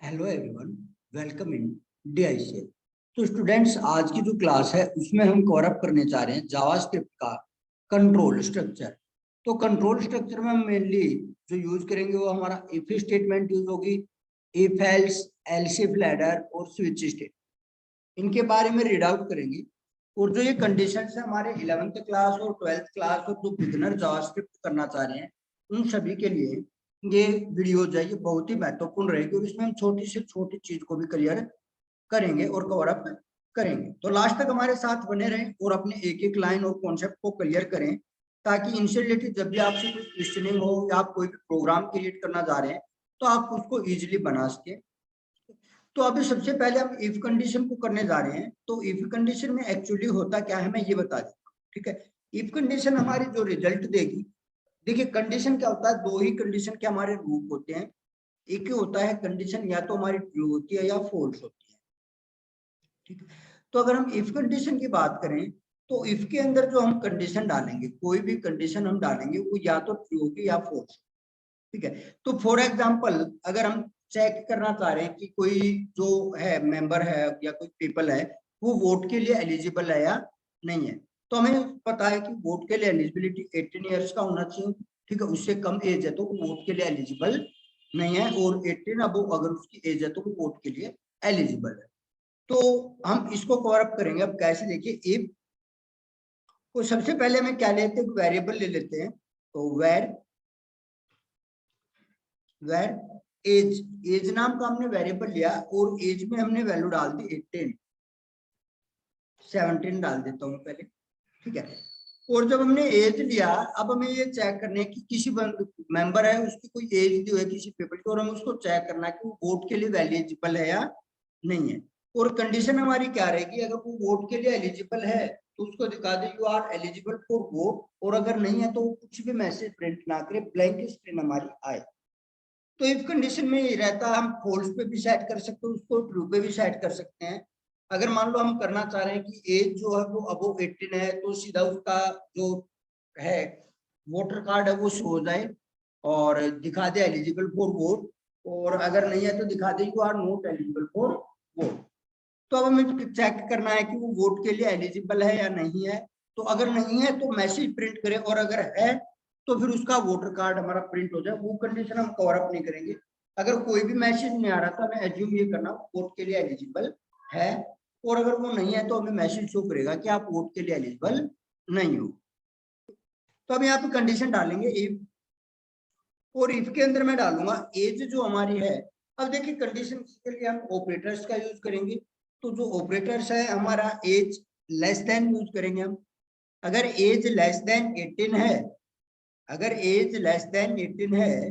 Hello everyone, welcome in DICL। तो students, आज की जो क्लास है उसमें हम कवर अप करने जा रहे हैं जावास्क्रिप्ट का कंट्रोल स्ट्रक्चर। तो कंट्रोल स्ट्रक्चर में हम मेनली जो यूज करेंगे वो हमारा इफ स्टेटमेंट यूज होगी, if else, else if ladder और स्विच स्टेट। इनके बारे में रीड आउट करेंगे। और जो ये कंडीशन है हमारे 11th क्लास और 12th क्लास और जो बिगिनर जावास्क्रिप्ट करना चाह रहे हैं उन सभी के लिए ये वीडियो जो है ये बहुत ही महत्वपूर्ण रहेगी और इसमें हम छोटी से छोटी चीज को भी क्लियर करेंगे और कवर अप करेंगे। तो लास्ट तक हमारे साथ बने रहें और अपने एक एक लाइन और कॉन्सेप्ट को क्लियर करें, ताकि इनसे रिलेटेड जब भी आपसे कोई क्वेश्चनिंग हो या आप कोई भी प्रोग्राम क्रिएट करना जा रहे हैं तो आप उसको इजिली बना सके। तो अभी सबसे पहले हम इफ कंडीशन को करने जा रहे हैं। तो इफ कंडीशन में एक्चुअली होता क्या है मैं ये बता देता हूँ, ठीक है। इफ कंडीशन हमारी जो रिजल्ट देगी, देखिए कंडीशन क्या होता है, दो ही कंडीशन के हमारे रूप होते हैं। एक होता है कंडीशन या तो हमारी ट्रू होती है या फॉल्स होती है, ठीक है। तो अगर हम इफ कंडीशन की बात करें तो इफ के अंदर जो हम कंडीशन डालेंगे, कोई भी कंडीशन हम डालेंगे वो या तो ट्रू होगी या फॉल्स, ठीक है। तो फॉर एग्जाम्पल अगर हम चेक करना चाह रहे हैं कि कोई जो है मेंबर है या कोई पीपल है वो वोट के लिए एलिजिबल है या नहीं है, तो हमें पता है कि वोट के लिए एलिजिबिलिटी 18 ईयर्स का होना चाहिए, ठीक है। उससे कम एज है तो वो वोट के लिए एलिजिबल नहीं है, और 18 अब अगर उसकी एज है तो वो वोट के लिए एलिजिबल है। तो हम इसको कवर अप करेंगे। अब कैसे, देखिए इफ को सबसे पहले हमें क्या लेते हैं, वेरिएबल ले लेते हैं। तो वेर एज, एज नाम का हमने वेरिएबल लिया और एज में हमने वैल्यू डाल दी 18, 17 डाल देता हूँ पहले, ठीक है। और जब हमने एज लिया, अब हमें ये चेक करना है कि किसी मेंबर है उसकी कोई एज दी है किसी पीपल की, और हमें उसको चेक करना है कि वो वोट के लिए एलिजिबल है या नहीं है। और कंडीशन हमारी क्या रहेगी, अगर वो वोट के लिए एलिजिबल है तो उसको दिखा दे you are eligible for vote, और अगर नहीं है तो कुछ भी मैसेज प्रिंट ना करे, ब्लैंक स्क्रीन हमारी आए। तो इफ कंडीशन में ये रहता है, हम फॉल्स पे भी सेट कर सकते हैं उसको, ट्रू पे भी सेट कर सकते हैं। अगर मान लो हम करना चाह रहे हैं कि एज जो है वो अबव 18 है तो सीधा उसका जो है वोटर कार्ड है वो शो हो जाए और दिखा दे एलिजिबल फॉर वोट, और अगर नहीं है तो दिखा दे you are not eligible for vote. तो अब हमें चेक करना है कि वो वोट के लिए एलिजिबल है या नहीं है। तो अगर नहीं है तो मैसेज प्रिंट करें, और अगर है तो फिर उसका वोटर कार्ड हमारा प्रिंट हो जाए। वो कंडीशन हम कवर अप नहीं करेंगे। अगर कोई भी मैसेज नहीं आ रहा था, हमें एज्यूम ये करना वोट के लिए एलिजिबल है, और अगर वो नहीं है तो हमें मैसेज शो करेगा कि आप वोट के लिए एलिजिबल नहीं हो। तो अब यहाँ पे कंडीशन डालेंगे इफ, और इफ के अंदर मैं डालूंगा एज जो हमारी है। अब देखिए कंडीशन के लिए हम ऑपरेटर्स का यूज करेंगे। तो जो ऑपरेटर्स है हमारा एज लेस देन यूज करेंगे हम। अगर एज लेस देन 18 है, अगर एज लेस देन 18 है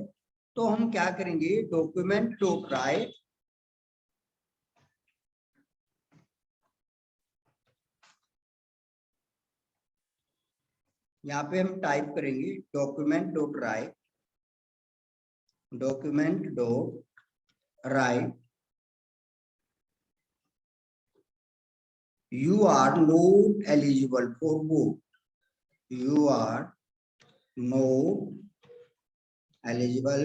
तो हम क्या करेंगे, डॉक्यूमेंट डॉट राइट, यहाँ पे हम टाइप करेंगे document dot right, document dot right you are not eligible for vote, you are not eligible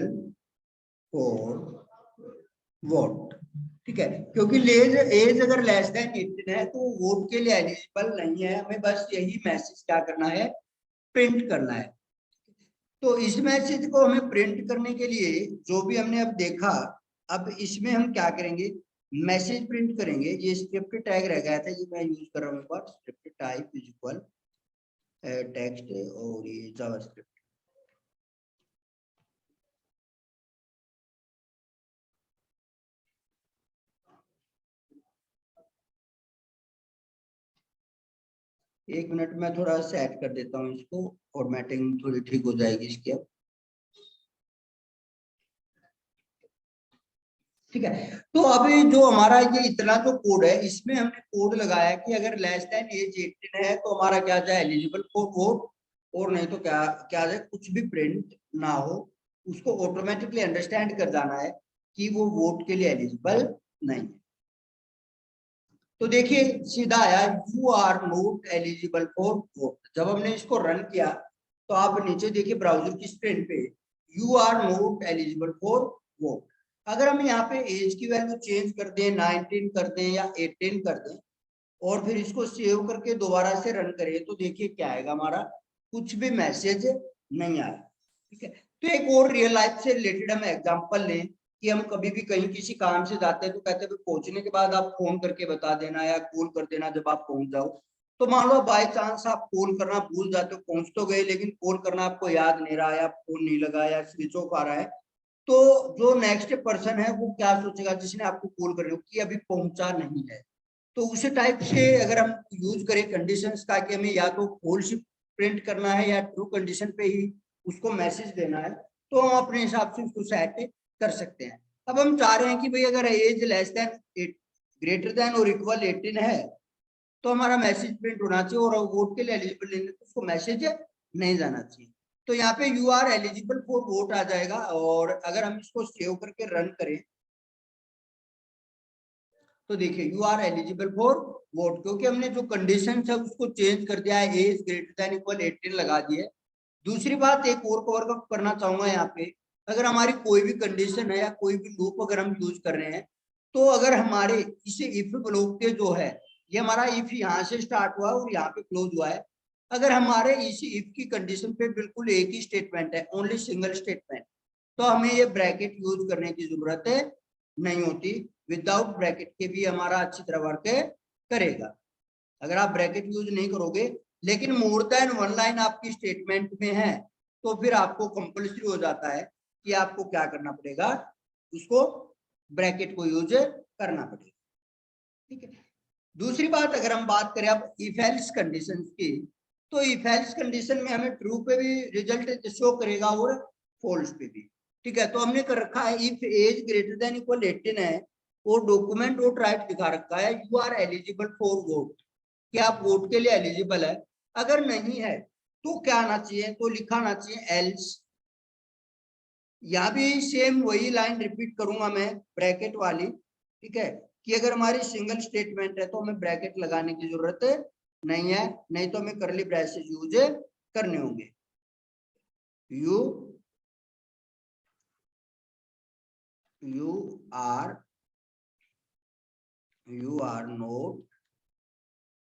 for vote, ठीक है। क्योंकि एज अगर लेस देन 18 है तो वोट के लिए एलिजिबल नहीं है। हमें बस यही मैसेज क्या करना है, प्रिंट करना है। तो इस मैसेज को हमें प्रिंट करने के लिए जो भी हमने अब देखा, अब इसमें हम क्या करेंगे, मैसेज प्रिंट करेंगे। ये स्क्रिप्ट टैग रह गया था, ये मैं यूज कर रहा हूँ, script type is equal text और ये जावास्क्रिप्ट। एक मिनट में थोड़ा सेट कर देता हूँ इसको, फॉर्मेटिंग थोड़ी ठीक हो जाएगी इसकी अब, ठीक है। तो अभी जो हमारा ये इतना जो कोड है इसमें हमने कोड लगाया कि अगर लेस देन एज 18 है तो हमारा क्या जाए, एलिजिबल फॉर वोट, और नहीं तो क्या क्या जाए, कुछ भी प्रिंट ना हो। उसको ऑटोमेटिकली अंडरस्टैंड कर जाना है कि वो वोट के लिए एलिजिबल नहीं है। तो देखिए सीधा आया you are not eligible for vote. जब हमने इसको रन किया तो आप नीचे देखिए ब्राउजर की स्क्रीन पे you are not eligible for vote. अगर हम यहाँ पे एज की वैल्यू चेंज कर दें, 19 कर दें या 18 कर दें और फिर इसको सेव करके दोबारा से रन करें तो देखिए क्या आएगा, हमारा कुछ भी मैसेज नहीं आया। ठीक है, तो एक और रियल लाइफ से रिलेटेड हम एग्जांपल लें कि हम कभी भी कहीं किसी काम से जाते हैं तो कहते हैं पहुंचने के बाद आप फोन करके बता देना या कॉल कर देना जब आप पहुंच जाओ। तो मान लो बाय चांस आप कॉल करना भूल जाते हो, पहुंच तो गए लेकिन कॉल करना आपको याद नहीं रहा या फोन नहीं लगा या स्विच ऑफ आ रहा है, तो जो नेक्स्ट पर्सन है वो क्या सोचेगा जिसने आपको कॉल कर रहे हो कि अभी पहुंचा नहीं है। तो उसी टाइप से अगर हम यूज करें कंडीशंस का कि हमें या तो फॉल्स प्रिंट करना है या ट्रू कंडीशन पे ही उसको मैसेज देना है, तो हम अपने हिसाब से उसको सेट कर सकते हैं। अब हम चाह रहे हैं कि भाई अगर age less than greater than और इक्वल 18 है तो हमारा मैसेज प्रिंट होना चाहिए और वोट के लिए एलिजिबल लेंगे तो उसको मैसेज नहीं जाना चाहिए। तो यहाँ पे you are eligible for vote आ जाएगा और अगर हम इसको सेव करके रन करें तो देखिए you are eligible for vote, क्योंकि हमने जो कंडीशन है उसको चेंज कर दिया है, एज ग्रेटर देन इक्वल 18 लगा दिए। दूसरी बात एक और कवर करना चाहूंगा यहाँ पे, अगर हमारी कोई भी कंडीशन है या कोई भी लूप अगर हम यूज कर रहे हैं तो अगर हमारे इसे इफ ब्लॉक के जो है ये हमारा इफ यहाँ से स्टार्ट हुआ और यहाँ पे क्लोज हुआ है, अगर हमारे इसी इफ की कंडीशन पे बिल्कुल एक ही स्टेटमेंट है, ओनली सिंगल स्टेटमेंट, तो हमें ये ब्रैकेट यूज करने की जरूरत है नहीं होती। विदाउट ब्रैकेट के भी हमारा अच्छी तरह वर्क करेगा अगर आप ब्रैकेट यूज नहीं करोगे। लेकिन मोर देन वन लाइन आपकी स्टेटमेंट में है तो फिर आपको कंपल्सरी हो जाता है कि आपको क्या करना पड़ेगा, उसको ब्रैकेट को यूज करना पड़ेगा। ठीक है, दूसरी बात अगर हम बात करें अब इफ एल्स कंडीशंस की, तो इफ एल्स कंडीशन में हमें ट्रू पे भी रिजल्ट शो करेगा और फॉल्स पे भी। ठीक है, तो हमने कर रखा है if age greater than equal 18 है और डॉक्यूमेंट वोट राइट दिखा रखा है you are eligible for vote, कि आप वोट के लिए एलिजिबल है। अगर नहीं है तो क्या आना चाहिए, तो लिखा आना चाहिए एल्स। यहाँ भी सेम वही लाइन रिपीट करूंगा मैं ब्रैकेट वाली। ठीक है, कि अगर हमारी सिंगल स्टेटमेंट है तो हमें ब्रैकेट लगाने की जरूरत नहीं है, नहीं तो हमें करली ब्रैसेस यूज करने होंगे। You are not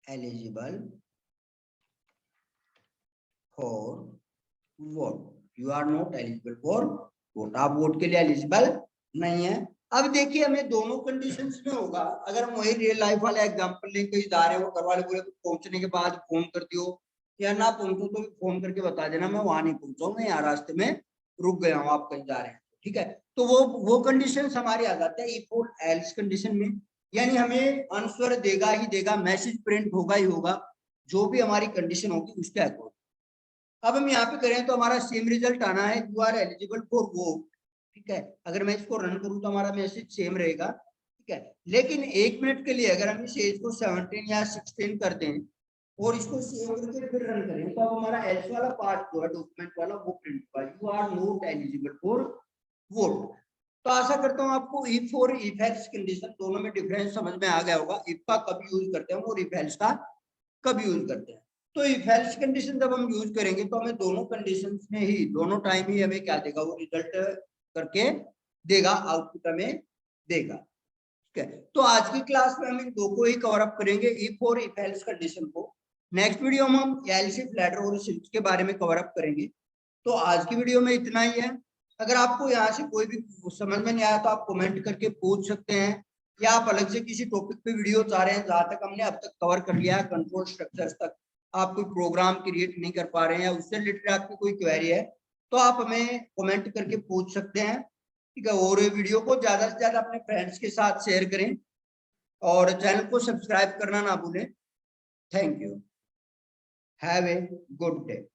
eligible for vote, you are not eligible for vote, आप वोट के लिए एलिजिबल नहीं है। अब देखिए हमें दोनों कंडीशंस में होगा, अगर हम वही रियल लाइफ वाला एग्जांपल लेके कहीं जा रहे हो, घर वाले बोले पहुंचने के बाद फोन कर दियो या ना पहुंचो तो फोन करके बता देना मैं वहां नहीं पहुंचा, मैं यहाँ रास्ते में रुक गया हूँ, आप कहीं जा रहे हैं। ठीक है, तो वो कंडीशन हमारी आ जाते हैं इफ और एल्स कंडीशन में, यानी हमें आंसर देगा ही देगा, मैसेज प्रिंट होगा ही होगा जो भी हमारी कंडीशन होगी उसके अकॉर्डिंग। अब हम यहाँ पे करें तो हमारा सेम रिजल्ट आना है you are eligible for vote. ठीक है, अगर मैं इसको रन करूं तो हमारा मैसेज सेम रहेगा। ठीक है, लेकिन 1 मिनट के लिए अगर हम इस एज को 17 या 16 कर दें और इसको सेव करके फिर रन करें तो अब हमारा एल्स वाला पार्ट जो है डॉक्यूमेंट वाला वो प्रिंट होगा, you are not eligible for vote. तो आशा करता हूँ आपको इफ और इफ एल्स कंडीशन दोनों में डिफरेंस समझ में आ गया होगा, इफ का कब यूज करते हैं और इफ एल्स का कब यूज करते हैं। तो इफ एल्स कंडीशन जब हम यूज करेंगे तो हमें दोनों कंडीशंस में ही दोनों टाइम ही हमें क्या देगा, वो रिजल्ट करके देगा, आउटपुट हमें देगा। ठीक है, तो आज की क्लास में हम इन दो को ही कवर अप करेंगे, इफ और इफ एल्स कंडीशन को। नेक्स्ट वीडियो में हम एल्स इफ लेटर और स्विच के बारे में कवर अप करेंगे। तो आज की वीडियो में इतना ही है। अगर आपको यहाँ से कोई भी समझ में नहीं आया तो आप कमेंट करके पूछ सकते हैं, या आप अलग से किसी टॉपिक पे वीडियो चाह रहे हैं जहां तक हमने अब तक कवर कर लिया है कंट्रोल स्ट्रक्चर्स तक, आप कोई प्रोग्राम क्रिएट नहीं कर पा रहे हैं या उससे रिलेटेड आपकी कोई क्वेरी है तो आप हमें कमेंट करके पूछ सकते हैं। ठीक है, और वीडियो को ज्यादा से ज्यादा अपने फ्रेंड्स के साथ शेयर करें और चैनल को सब्सक्राइब करना ना भूलें। Thank you, have a good day.